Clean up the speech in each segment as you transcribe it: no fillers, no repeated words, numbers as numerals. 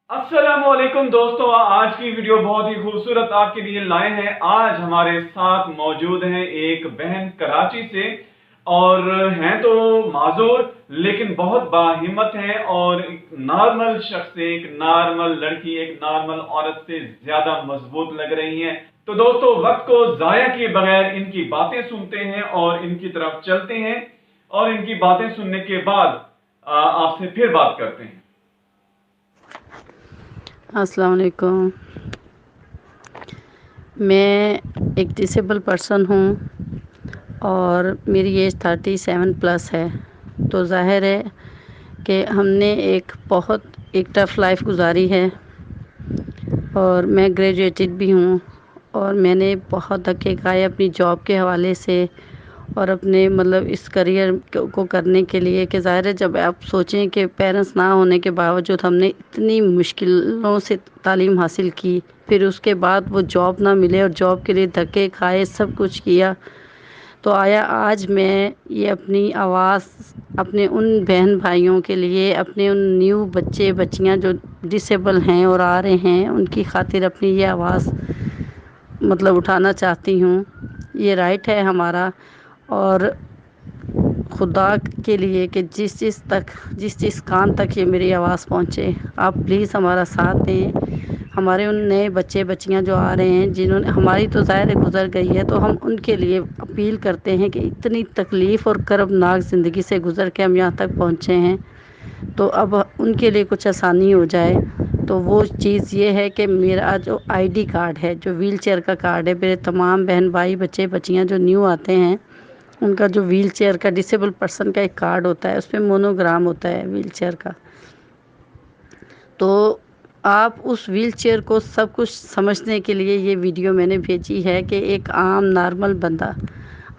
अस्सलामुअलैकुम दोस्तों, आज की वीडियो बहुत ही खूबसूरत आपके लिए लाए हैं। आज हमारे साथ मौजूद हैं एक बहन कराची से और हैं तो माजूर लेकिन बहुत बाहिम्मत हैं और एक नॉर्मल शख्स से, एक नॉर्मल लड़की, एक नॉर्मल औरत से ज्यादा मजबूत लग रही हैं। तो दोस्तों, वक्त को जाया किए बगैर इनकी बातें सुनते हैं और इनकी तरफ चलते हैं और इनकी बातें सुनने के बाद आपसे फिर बात करते हैं। अस्सलाम वालेकुम। मैं एक डिसेबल पर्सन हूँ और मेरी एज 37 प्लस है। तो ज़ाहिर है कि हमने एक बहुत टफ़ लाइफ गुजारी है और मैं ग्रेजुएटेड भी हूँ और मैंने बहुत धक्के खाए अपनी जॉब के हवाले से और अपने इस करियर को करने के लिए कि ज़ाहिर है जब आप सोचें कि पेरेंट्स ना होने के बावजूद हमने इतनी मुश्किलों से तालीम हासिल की, फिर उसके बाद वो जॉब ना मिले और जॉब के लिए धक्के खाए, सब कुछ किया, तो आया आज मैं ये अपनी आवाज़ अपने उन बहन भाइयों के लिए, अपने उन न्यू बच्चे बच्चियां जो डिसेबल हैं और आ रहे हैं, उनकी खातिर अपनी ये आवाज़ उठाना चाहती हूँ। ये राइट है हमारा। और खुदा के लिए कि जिस कान तक ये मेरी आवाज़ पहुँचे, आप प्लीज़ हमारा साथ दें। हमारे उन नए बच्चे बच्चियां जो आ रहे हैं, जिन्होंने हमारी तो ज़ाहिर है गुज़र गई है, तो हम उनके लिए अपील करते हैं कि इतनी तकलीफ़ और कर्बनाक ज़िंदगी से गुज़र के हम यहाँ तक पहुँचे हैं, तो अब उनके लिए कुछ आसानी हो जाए। तो वो चीज़ ये है कि मेरा जो आईडी कार्ड है, जो व्हील चेयर का कार्ड है, मेरे तमाम बहन भाई बच्चे बच्चियां जो न्यू आते हैं, उनका जो व्हील चेयर का डिसेबल पर्सन का एक कार्ड होता है, उस पर मोनोग्राम होता है व्हील चेयर का। तो आप उस व्हील चेयर को सब कुछ समझने के लिए ये वीडियो मैंने भेजी है कि एक आम नॉर्मल बंदा,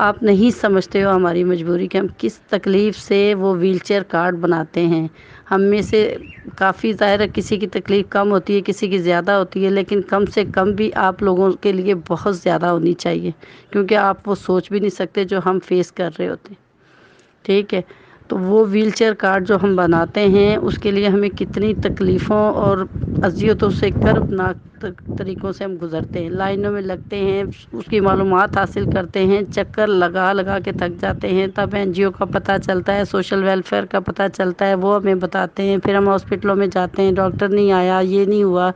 आप नहीं समझते हो हमारी मजबूरी कि हम किस तकलीफ़ से वो व्हील चेयर कार्ड बनाते हैं। हम में से काफ़ी ज़ाहिर है किसी की तकलीफ़ कम होती है, किसी की ज़्यादा होती है, लेकिन कम से कम भी आप लोगों के लिए बहुत ज़्यादा होनी चाहिए, क्योंकि आप वो सोच भी नहीं सकते जो हम फेस कर रहे होते हैं। ठीक है। तो वो व्हीलचेयर कार्ड जो हम बनाते हैं, उसके लिए हमें कितनी तकलीफ़ों और अज़ियतों से, कर्बनाक तरीक़ों से हम गुज़रते हैं, लाइनों में लगते हैं, उसकी मालूमात हासिल करते हैं, चक्कर लगा लगा के थक जाते हैं, तब एनजीओ का पता चलता है, सोशल वेलफेयर का पता चलता है, वो हमें बताते हैं, फिर हम हॉस्पिटलों में जाते हैं, डॉक्टर नहीं आया, ये नहीं हुआ,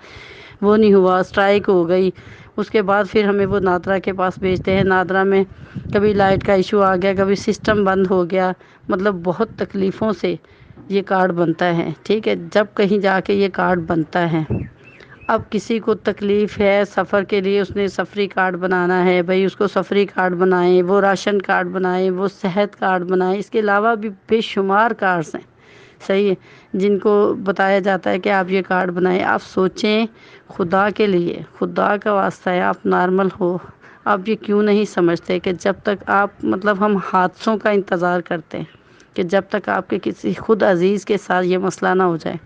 वो नहीं हुआ, स्ट्राइक हो गई। उसके बाद फिर हमें वो नादरा के पास भेजते हैं। नादरा में कभी लाइट का इशू आ गया, कभी सिस्टम बंद हो गया, बहुत तकलीफ़ों से ये कार्ड बनता है। ठीक है। जब कहीं जाके ये कार्ड बनता है, अब किसी को तकलीफ़ है सफ़र के लिए, उसने सफरी कार्ड बनाना है, भाई उसको सफरी कार्ड बनाएं, वो राशन कार्ड बनाएं, वो सेहत कार्ड बनाएं, इसके अलावा भी बेशुमार कार्ड्स हैं, सही है, जिनको बताया जाता है कि आप ये कार्ड बनाएं। आप सोचें, खुदा के लिए, खुदा का वास्ता है, आप नॉर्मल हो, आप ये क्यों नहीं समझते कि जब तक आप हम हादसों का इंतज़ार करते हैं कि जब तक आपके किसी खुद अजीज़ के साथ ये मसला ना हो जाए,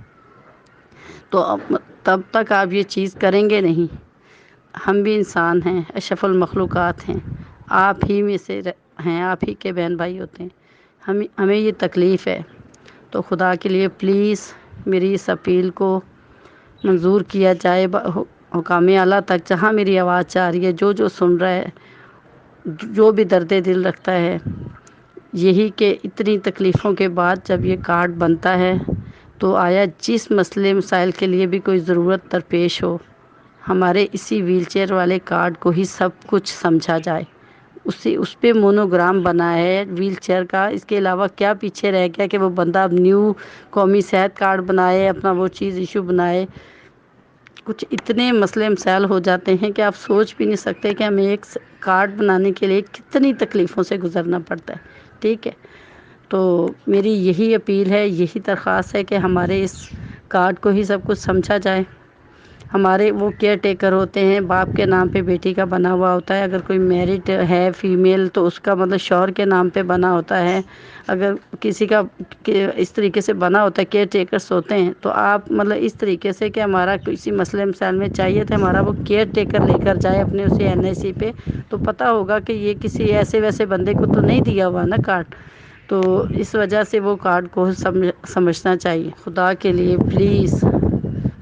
तो अब तब तक आप ये चीज़ करेंगे नहीं। हम भी इंसान हैं, अशरफुल मखलूक़ात हैं, आप ही में से हैं, आप ही के बहन भाई होते हैं। हमें ये तकलीफ़ है, तो खुदा के लिए प्लीज़ मेरी इस अपील को मंजूर किया जाए हुकाम आला तक, जहाँ मेरी आवाज़ जा रही है, जो जो सुन रहा है, जो भी दर्द दिल रखता है, यही कि इतनी तकलीफ़ों के बाद जब ये कार्ड बनता है, तो आया जिस मसले मसाइल के लिए भी कोई ज़रूरत दरपेश हो, हमारे इसी व्हीलचेयर वाले कार्ड को ही सब कुछ समझा जाए। उस पे मोनोग्राम बना है व्हील चेयर का। इसके अलावा क्या पीछे रह गया कि वो बंदा अब न्यू कौमी सेहत कार्ड बनाए, अपना वो चीज़ इशू बनाए। कुछ इतने मसले मसाइल हो जाते हैं कि आप सोच भी नहीं सकते कि हमें एक कार्ड बनाने के लिए कितनी तकलीफ़ों से गुज़रना पड़ता है। ठीक है। तो मेरी यही अपील है, यही दरख्वास्त है कि हमारे इस कार्ड को ही सब कुछ समझा जाए। हमारे वो केयर टेकर होते हैं, बाप के नाम पे बेटी का बना हुआ होता है, अगर कोई मैरिड है फीमेल तो उसका शौहर के नाम पे बना होता है, अगर किसी का इस तरीके से बना होता है, केयर टेकर्स होते हैं। तो आप इस तरीके से कि हमारा किसी मसले मसाइल में चाहिए तो हमारा वो केयर टेकर लेकर जाए अपने उसे एनआईसी पे, तो पता होगा कि ये किसी ऐसे वैसे बंदे को तो नहीं दिया हुआ ना कार्ड। तो इस वजह से वो कार्ड को समझना चाहिए। खुदा के लिए प्लीज़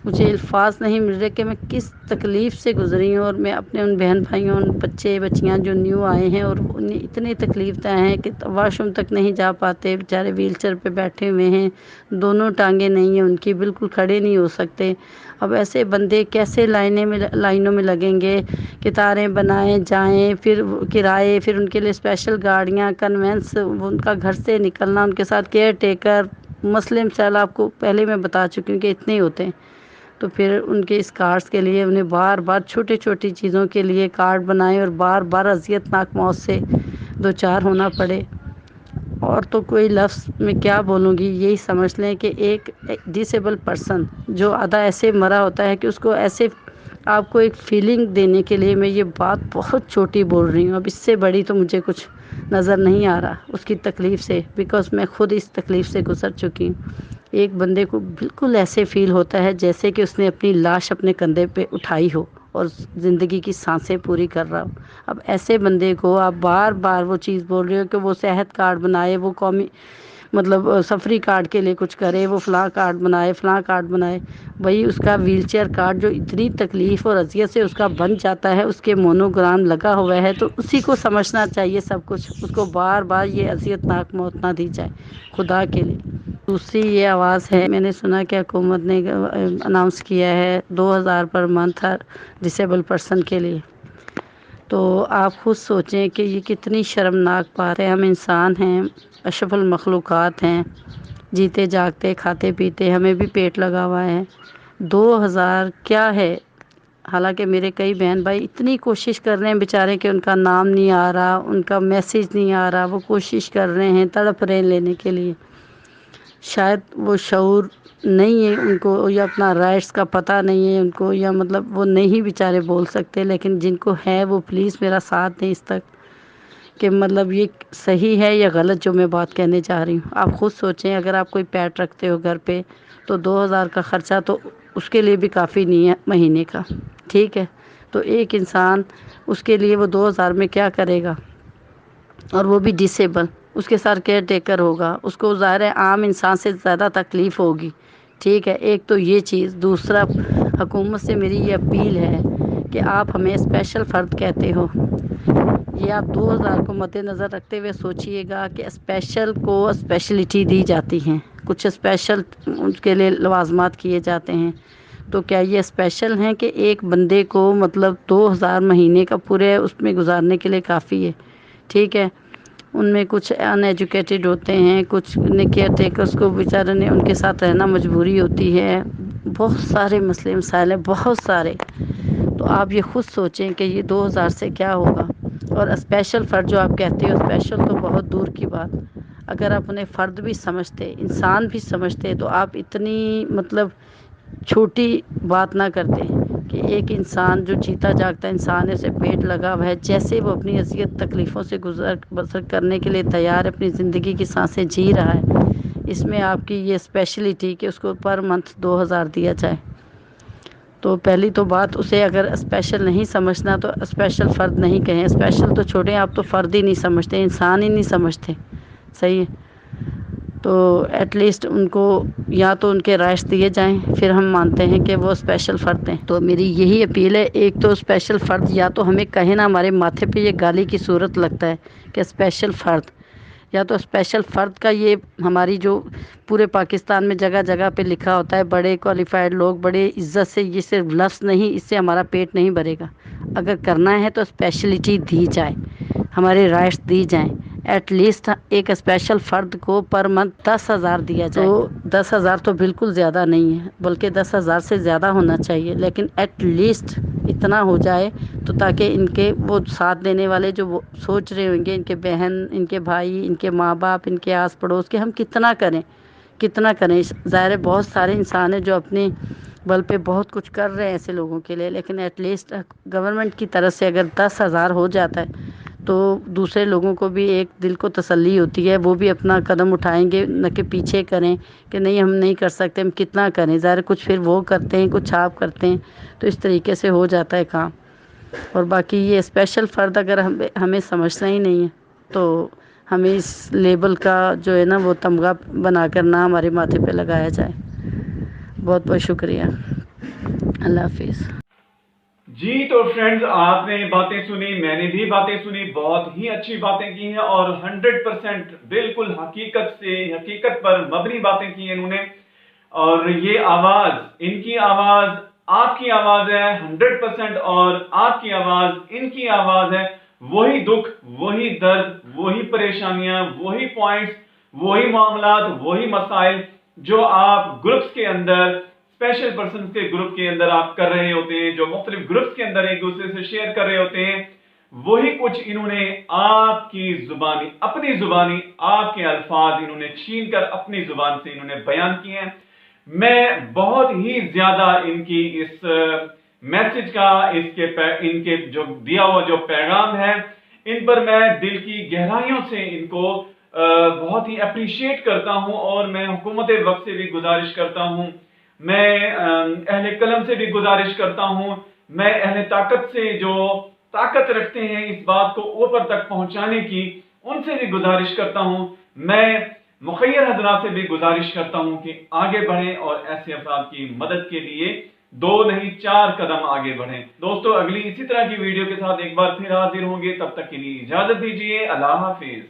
مجھے الفاظ نہیں مل رہے کہ میں کس تکلیف سے گزری ہوں، اور میں اپنے ان بہن بھائیوں، ان بچے بچیاں جو نیو آئے ہیں اور انہیں اتنی تکلیف دہ ہیں کہ واش روم تک نہیں جا پاتے، بیچارے ویل چیئر پہ بیٹھے ہوئے ہیں، دونوں ٹانگیں نہیں ہیں ان کی، بالکل کھڑے نہیں ہو سکتے۔ اب ایسے بندے کیسے لائنوں میں لگیں گے، قطاریں بنائیں جائیں، پھر کرائے، پھر ان کے لیے اسپیشل گاڑیاں، کنوینس، ان کا گھر سے نکلنا، ان کے ساتھ کیئر ٹیکر، مسئلے مسائل آپ کو پہلے میں بتا چکی ہوں کہ اتنے ہی ہوتے ہیں۔ تو پھر ان کے اس کارڈز کے لیے انہیں بار بار چھوٹی چھوٹی چیزوں کے لیے کارڈ بنائے اور بار بار اذیت ناک موت سے دوچار ہونا پڑے۔ اور تو کوئی لفظ میں کیا بولوں گی، یہی سمجھ لیں کہ ایک ڈسیبل پرسن جو آدھا ایسے مرا ہوتا ہے کہ اس کو ایسے آپ کو ایک فیلنگ دینے کے لیے میں یہ بات بہت چھوٹی بول رہی ہوں، اب اس سے بڑی تو مجھے کچھ نظر نہیں آ رہا اس کی تکلیف سے، بیکاز میں خود اس تکلیف سے گزر چکی ہوں۔ ایک بندے کو بالکل ایسے فیل ہوتا ہے جیسے کہ اس نے اپنی لاش اپنے کندھے پہ اٹھائی ہو اور زندگی کی سانسیں پوری کر رہا ہو۔ اب ایسے بندے کو آپ بار بار وہ چیز بول رہے ہو کہ وہ صحت کارڈ بنائے، وہ قومی مطلب سفری کارڈ کے لیے کچھ کرے، وہ فلاں کارڈ بنائے، فلاں کارڈ بنائے، وہی اس کا ویل چیئر کارڈ جو اتنی تکلیف اور اذیت سے اس کا بن جاتا ہے، اس کے مونوگرام لگا ہوا ہے، تو اسی کو سمجھنا چاہیے سب کچھ، اس کو بار بار یہ اذیت ناک موت نہ دی جائے خدا کے لیے۔ دوسری یہ آواز ہے، میں نے سنا کہ حکومت نے اناؤنس کیا ہے 2000 پر منتھ ڈسیبل پرسن کے لیے، تو آپ خود سوچیں کہ یہ کتنی شرمناک بات ہے۔ ہم انسان ہیں، اشرف المخلوقات ہیں، جیتے جاگتے کھاتے پیتے، ہمیں بھی پیٹ لگا ہوا ہے۔ 2000 کیا ہے؟ حالانکہ میرے کئی بہن بھائی اتنی کوشش کر رہے ہیں بیچارے کہ ان کا نام نہیں آ رہا، ان کا میسیج نہیں آ رہا، وہ کوشش کر رہے ہیں، تڑپ رہے ہیں لینے کے لیے۔ شاید وہ شعور نہیں ہے ان کو، یا اپنا رائٹس کا پتہ نہیں ہے ان کو، یا مطلب وہ نہیں بیچارے بول سکتے، لیکن جن کو ہے وہ پلیز میرا ساتھ دیں اس تک کہ مطلب یہ صحیح ہے یا غلط جو میں بات کہنے چاہ رہی ہوں۔ آپ خود سوچیں، اگر آپ کوئی پیٹ رکھتے ہو گھر پہ تو 2000 کا خرچہ تو اس کے لیے بھی کافی نہیں ہے مہینے کا، ٹھیک ہے؟ تو ایک انسان اس کے لیے وہ 2000 میں کیا کرے گا، اور وہ بھی ڈسیبل، اس کے ساتھ کیئر ٹیکر ہوگا، اس کو ظاہر ہے عام انسان سے زیادہ تکلیف ہوگی، ٹھیک ہے؟ ایک تو یہ چیز۔ دوسرا، حکومت سے میری یہ اپیل ہے کہ آپ ہمیں اسپیشل فرد کہتے ہو، یہ آپ 2000 کو مد نظر رکھتے ہوئے سوچئے گا کہ اسپیشل کو اسپیشلٹی دی جاتی ہیں، کچھ اسپیشل ان کے لیے لوازمات کیے جاتے ہیں، تو کیا یہ اسپیشل ہیں کہ ایک بندے کو مطلب 2000 مہینے کا پورے اس میں گزارنے کے لیے کافی ہے؟ ٹھیک ہے، ان میں کچھ ان ایجوکیٹڈ ہوتے ہیں، کچھ کیئر ٹیکرس کو بیچارے نے ان کے ساتھ رہنا مجبوری ہوتی ہے، بہت سارے مسئلے مسائل ہیں، بہت سارے۔ تو آپ یہ خود سوچیں کہ یہ 2000 سے کیا ہوگا۔ اور اسپیشل فرد جو آپ کہتے ہو، اسپیشل تو بہت دور کی بات، اگر آپ انہیں فرد بھی سمجھتے، انسان بھی سمجھتے، تو آپ اتنی مطلب چھوٹی بات نہ کرتے کہ ایک انسان جو جیتا جاگتا انسان ہے، اسے پیٹ لگا ہوا ہے، جیسے وہ اپنی اذیت تکلیفوں سے گزر بسر کرنے کے لیے تیار ہے، اپنی زندگی کی سانسیں جی رہا ہے، اس میں آپ کی یہ اسپیشلٹی کہ اس کو پر منتھ 2000 دیا جائے، تو پہلی تو بات، اسے اگر اسپیشل نہیں سمجھنا تو اسپیشل فرد نہیں کہیں، اسپیشل تو چھوڑیں، آپ تو فرد ہی نہیں سمجھتے، انسان ہی نہیں سمجھتے، صحیح ہے؟ تو ایٹ لیسٹ ان کو یا تو ان کے رائٹس دیے جائیں، پھر ہم مانتے ہیں کہ وہ اسپیشل فرد ہیں۔ تو میری یہی اپیل ہے، ایک تو اسپیشل فرد یا تو ہمیں کہیں نہ، ہمارے ماتھے پہ یہ گالی کی صورت لگتا ہے کہ اسپیشل فرد، یا تو اسپیشل فرد کا یہ ہماری جو پورے پاکستان میں جگہ جگہ پہ لکھا ہوتا ہے، بڑے کوالیفائڈ لوگ بڑے عزت سے، یہ صرف لفظ نہیں، اس سے ہمارا پیٹ نہیں بھرے گا، اگر کرنا ہے تو اسپیشلٹی دی جائے، ہمارے رائٹس دی جائیں، ایٹ لیسٹ ایک اسپیشل فرد کو پر منتھ 10,000 دیا جائے۔ تو 10,000 تو بالکل زیادہ نہیں ہے، بلکہ 10,000 سے زیادہ ہونا چاہیے، لیکن ایٹ لیسٹ اتنا ہو جائے تو تاکہ ان کے وہ ساتھ دینے والے جو وہ سوچ رہے ہوں گے، ان کے بہن، ان کے بھائی، ان کے ماں باپ، ان کے آس پڑوس کے، ہم کتنا کریں، کتنا کریں؟ ظاہر ہے بہت سارے انسان ہیں جو اپنے بل پہ بہت کچھ کر رہے ہیں ایسے لوگوں کے لیے، لیکن ایٹ لیسٹ گورنمنٹ کی طرف سے اگر 10,000 ہو جاتا ہے تو دوسرے لوگوں کو بھی ایک دل کو تسلی ہوتی ہے، وہ بھی اپنا قدم اٹھائیں گے، نہ کہ پیچھے کریں کہ نہیں ہم نہیں کر سکتے، ہم کتنا کریں؟ ظاہر کچھ پھر وہ کرتے ہیں، کچھ آپ کرتے ہیں، تو اس طریقے سے ہو جاتا ہے کام۔ اور باقی یہ اسپیشل فرد اگر ہمیں سمجھنا ہی نہیں ہے تو ہمیں اس لیبل کا جو ہے نا وہ تمغہ بنا کر نہ ہمارے ماتھے پہ لگایا جائے۔ بہت بہت شکریہ۔ अल्लाह हाफिज़। जी तो फ्रेंड्स, आपने बातें सुनी, मैंने भी बातें सुनी, बहुत ही अच्छी बातें की हैं और 100% बिल्कुल हकीकत पर मबनी बातें की हैं इन्होंने। और ये आवाज, इनकी आवाज आपकी आवाज है 100%, और आपकी आवाज इनकी आवाज है। वही दुख, वही दर्द, वही परेशानियां, वही पॉइंट्स, वही मामलात, वही मसाइल जो आप ग्रुप्स के अंदर, स्पेशल पर्सन के ग्रुप के अंदर आप कर रहे होते हैं, जो मुख्तलिफ ग्रुप्स के अंदर एक दूसरे से शेयर कर रहे होते हैं, वही कुछ इन्होंने आपकी जुबानी, अपनी जुबानी, आपके अल्फाज इन्होंने छीन कर अपनी जुबान से इन्होंने बयान किए हैं। मैं बहुत ही ज्यादा इनकी इस मैसेज का, इनके जो दिया हुआ जो पैगाम है, इन पर मैं दिल की गहराइयों से इनको बहुत ही अप्रिशिएट करता हूं। और मैं हुकूमत वक्त से भी गुजारिश करता हूं, मैं अहले कलम से भी गुजारिश करता हूं, मैं अहले ताकत से जो ताकत रखते हैं इस बात को ऊपर तक पहुंचाने की, उनसे भी गुजारिश करता हूं। मैं मुखय्यर हजरात से भी गुजारिश करता हूं कि आगे बढ़ें और ऐसे अफराद की मदद के लिए 2 नहीं 4 कदम आगे बढ़ें। दोस्तों, अगली इसी तरह की वीडियो के साथ एक बार फिर हाजिर होंगे, तब तक के लिए इजाजत दीजिए। अल्लाह हाफिज।